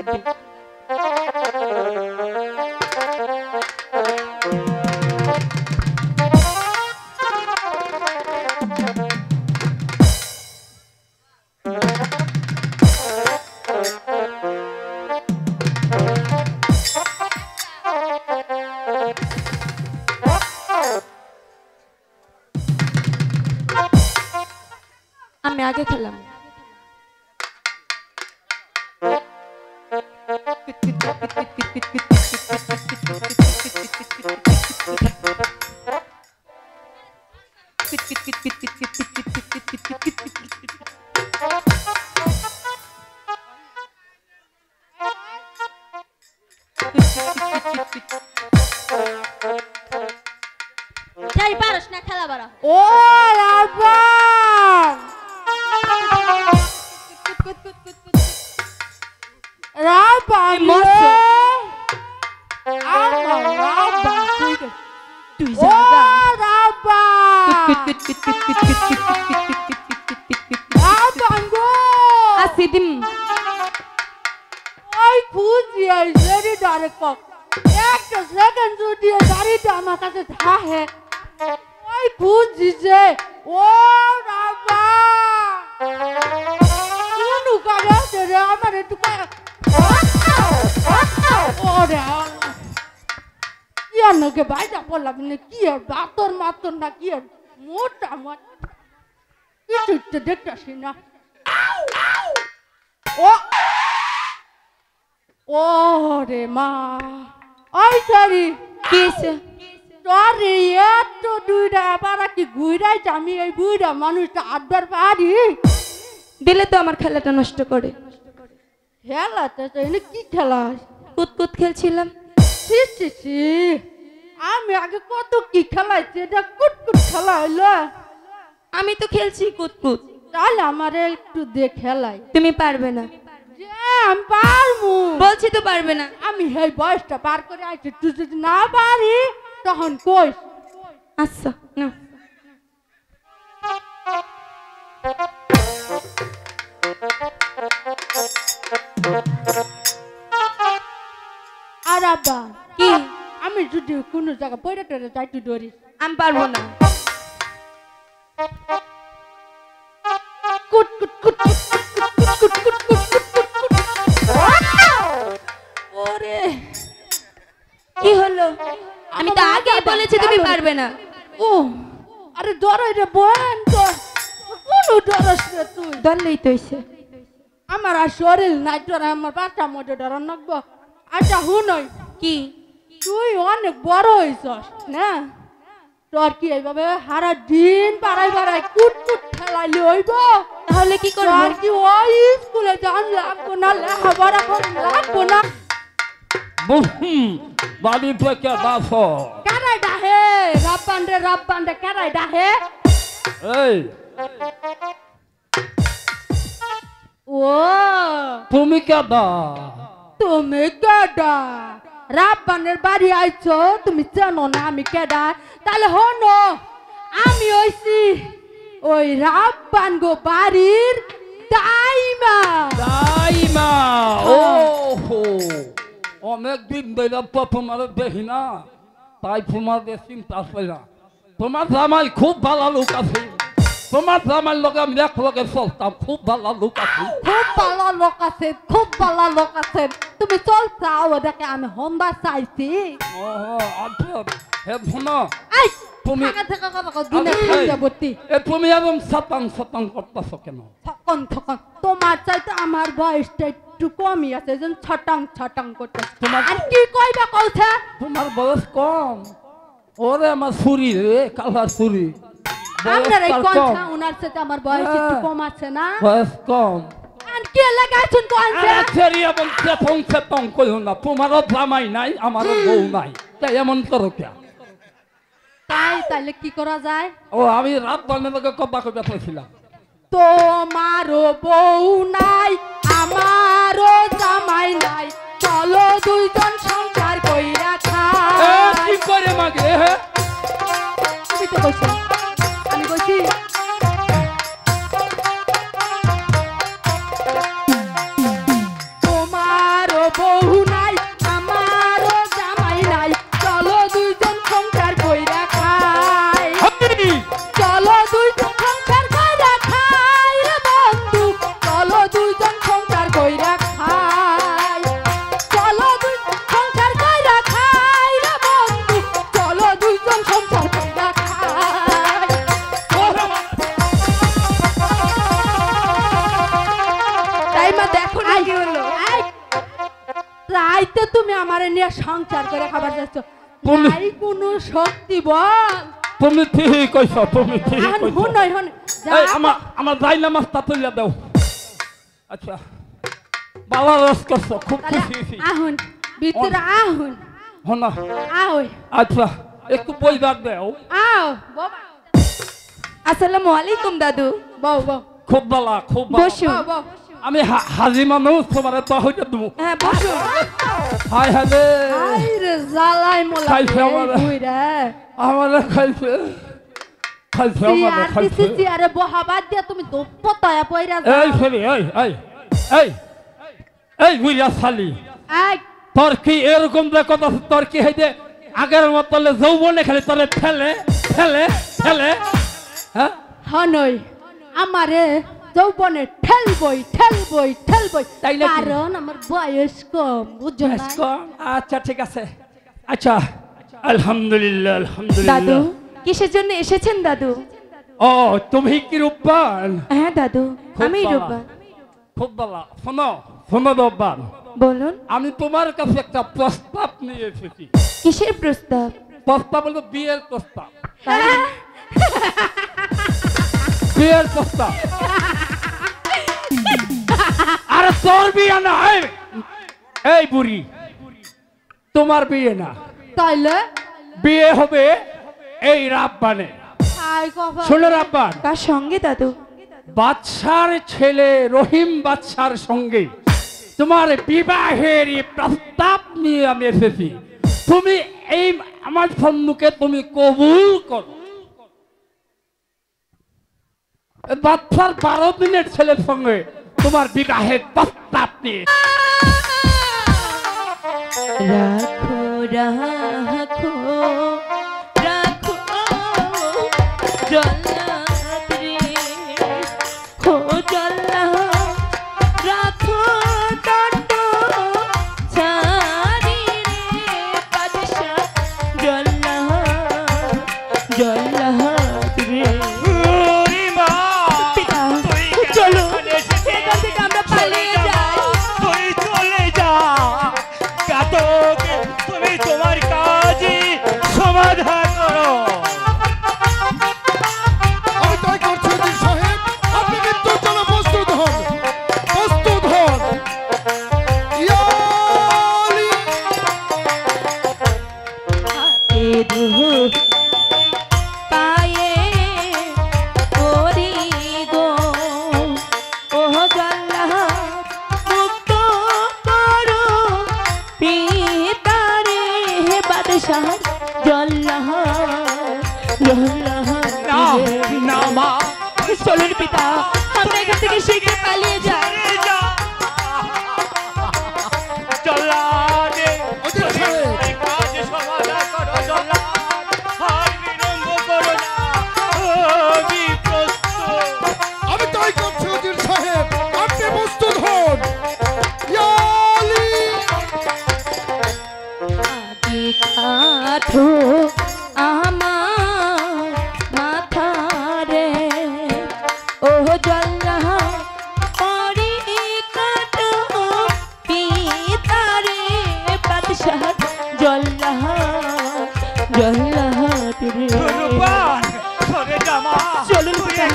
দে আমি আগে খেলাম চাই পারস না খেলা বাড়া ও রাবা রাবা মরছো। রাবা তুই ও রাবা রাবা গো আসি দিম ওই খুঁজি এই লেডিটারে কক একটা সেকেন্ড যদি গাড়িটা আমার কাছে থাকে ওই খুঁজি যে ও রাবা কোন কাছে রে আমার একটু ওরে কি আর নকে বাইটা পড়লাম না কি আর বাতর মাতর না কি আর মোটা আমার কিছু তো দেখতেছি না ও ও রে মা ওই সরি কিসে সরি এত দুইটা পারা কি ঘুরাই আমি এই বুড়া মানুষটা আড্ডার পারি দিলে তো আমার খেলাটা নষ্ট করে খেলাতে তো এনে কি খেলা কুতকুত খেলছিলাম ছি ছি ছি আমি আগে কত কি খেলাইছি এটা কুটকুট খেলা হইলো আমি তো খেলছি কুতকুত তাহলে আমার একটু দিয়ে খেলাই তুমি পারবে না যে আমি পারবো বলছি তো পারবে না আমি এই বয়সটা পার করে আইছি তুই যদি না পারি তখন কইস আচ্ছা না আর আব্বা কি আমি যদি কোনো জায়গা পড়ে টরে যাই তুই ডরিস আমি পারবো না কুট কুট কুট কুট কুট কুট কুট ওরে কি হলো আমি তো আগেই বলেছি তুমি পারবে না ও আরে ডরাই রে বোন তো কোন ডরস রে তুই ধরলেই তো হইছে আমার আর শরীর নাই ডরা আমার বাচ্চা মধ্যে ডর নাকব আচ্ছা হুনই কি তুই অনেক বড় হইছস না তোর কি এইভাবে সারা দিন বাড়াই বাড়াই কুট কুট খেলাইলে হইব তাহলে কি করব তোর কি ওই স্কুলে যান লাগবো না লেখাপড়া করে লাগবো না বাড়ি থেকে বাস কেরাই ডাহে রাব্বান রে কেরাই ডাহে এই ও তুমি কেডা তুমি কেডা রাব্বানের বাড়ি আইছো তুমি জানো না আমি কেডা তাহলে হনো আমি হইছি ওই রাব্বান গো বাড়ির দাইমা দাইমা ও হো অনেক দিন ধরে তোমার দেখি না তাই তোমার চিন্তা হয় না তোমার জামাই খুব ভালো লোক আছে তোমার জামাই লগে আমি এক লগে চলতাম খুব ভালো লোক আছে খুব ভালো লোক আছে খুব ভালো লোক আছে তুমি চল চাও দেখে আমি হোমবার চাইছি ও আচ্ছা হে শোনো আই তুমি থাকা থাকা কথা দিনে খাই যাবতি তুমি এরকম সতাং করতেছ কেন থকন থকন তোমার চাইতে আমার বয়সটা একটু কমই আছে যেন ছটাং করতে তোমার আর কি কইবা কইছে তোমার বয়স কম ওরে আমার ছুরি রে কালার ছুরি আপনার এই কথা উনার সাথে আমার বয়স একটু কম আছে না বয়স কম আর কি লাগাইছেন কোনছে আরে এবং সেতং কইও না তোমারও জামাই নাই আমারও বউ নাই তাই এমন করো কে তাই তাইলে কি করা যায় ও আমি রাত বান্নাকে কথা কইতে চাইছিলাম তোমারও বউ নাই আমারও জামাই নাই চলো দুইজন সংসার কইরা খাই কি করে মাগে হে তুমি তো কইছো আমি কইছি তোমারও বহু নাই আমারও জামাই নাই চলো দুইজন সংসার কইরা খাই চলো দুইজন সংসার কইরা খাই রে বন্ধু চলো দুইজন সংসার কইরা খাই চলো দুইজন সংসার কইরা খাই রে বন্ধু চলো দুইজন সংসার কইরা খাই তাই মা দেখো না কি হলো রাইতে তুমি আমারে নিয়ে সংসার করে খাবার যাচ্ছ নাই কোনো শক্তি বল তুমি ঠিক কইছো তুমি ঠিক এখন কইছো হুন নয় হুন এই আমার যাই নামাজটা তুইলা দাও আচ্ছা বাবা রস করছো খুব খুশি হইছি আহুন ভিতরে আহুন হনা আহই আচ্ছা একটু বই দাও দাও আও বাবা আসসালামু আলাইকুম দাদু বউ বউ খুব ভালো খুব ভালো বসুন বউ বউ আমি হাজি মানুষ তোমার তো হইতে দেবো হ্যাঁ বসুন হাই হালে আইরে জালাই মোলা খাইছে আমারে। কই রে আমারে খাইছে খাইছে আমারে খাইছে আরে বহাবাদ দিয়া তুমি দোপতায়া পয়রা এই ফেরি এই বুইয়া শালি আই তোর কি এরকম যে কথা তোর কি হইতে আগের মতো যৌবনে খালি তোরে ফেলে ফেলে ফেলে হ্যাঁ হনই আমারে যৌবনে ঠেলবই তাই নাকি? কারণ আমার বয়স কম বুঝছো না আচ্ছা ঠিক আছে আচ্ছা আলহামদুলিল্লাহ দাদু আলহামদুলিল্লাহ কিসের জন্য এসেছেন দাদু ও তুমি কি রূপবান হ্যাঁ দাদু খুব আমি ভালো। রূপবান খুব ভালো শোনো শোনো রূপবান বলুন আমি তোমার কাছে একটা প্রস্তাব নিয়ে এসেছি কিসের প্রস্তাব প্রস্তাব বলবো বিয়ের প্রস্তাব বিয়ের প্রস্তাব আরে তোর বিয়ে না এই বুড়ি তোমার বিয়ে না তাইলে বিয়ে হবে এই রাব্বানে আই কথা শোনো রাব্বান কার সঙ্গে দাদু বাদশার ছেলে রহিম বাদশার সঙ্গে তোমার বিবাহের এই প্রস্তাব নিয়ে আমি এসেছি তুমি এই আমার সম্মুখে তুমি কবুল করো বাদশার 12 দিনের ছেলের সঙ্গে তোমার বিবাহের প্রস্তাব নিয়ে রাখো রাখো রাখো জল্লাদ রে হো জল্লাদ রাখো দণ্ড ছাড়ি রে বাদশা জল্লাদ জল্লাদ রে পিতা চলো এখান থেকে আমরা পালিয়ে যাই তুই চলে যা ঘাতক তুমি তোমার কাজই সমাধান করো আমি তাই করছি উজির সাহেব আপনি মৃত্যুর জন্য প্রস্তুত হন ইয়া আলী! হাতে ধুপ পায়ে করি গো ও জল্লাদ মুক্ত করো পিতারে বাদশাহ জল্লাদ জল্লাদ না না মা চলুন পিতা আমরা এখান থেকে শীঘ্র পালিয়ে যাই চলে যা জল্লাদে উজির সাহেব এই কাজ সমাধান করো জল্লাদ আর বিলম্ব করো না আমি প্রস্তুত আমি তাই করছি উজির সাহেব আপনি প্রস্তুত হন ইয়া আলী! আগে কাঠো আমার মাথা রে ও জল্লাদ পরি কাটো পিতারে বাদশাহ জল্লাদ জল্লাদ রে রূপবান চলে যা মা চলুন পিতা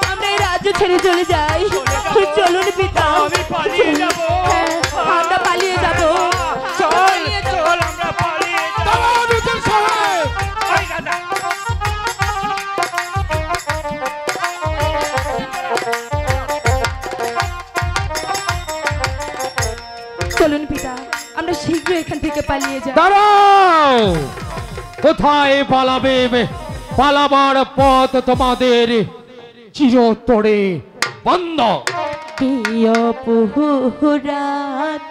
আমরা এই রাজ্য ছেড়ে চলে যাই চলুন পিতা আমি পালিয়ে যাবো হ্যাঁ, আমরা পালিয়ে যাবো চল পালিয়ে যাবো। চল আমরা পালিয়ে যাবো দাঁড়ান উজির সাহেব ওই দাদা চলুন পিতা আমরা শীঘ্র এখান থেকে পালিয়ে যাই দাঁড়াও কোথায় পালাবে পালাবার পথ তোমাদের চিরতরে বন্ধ প্রিয় পুহুরাত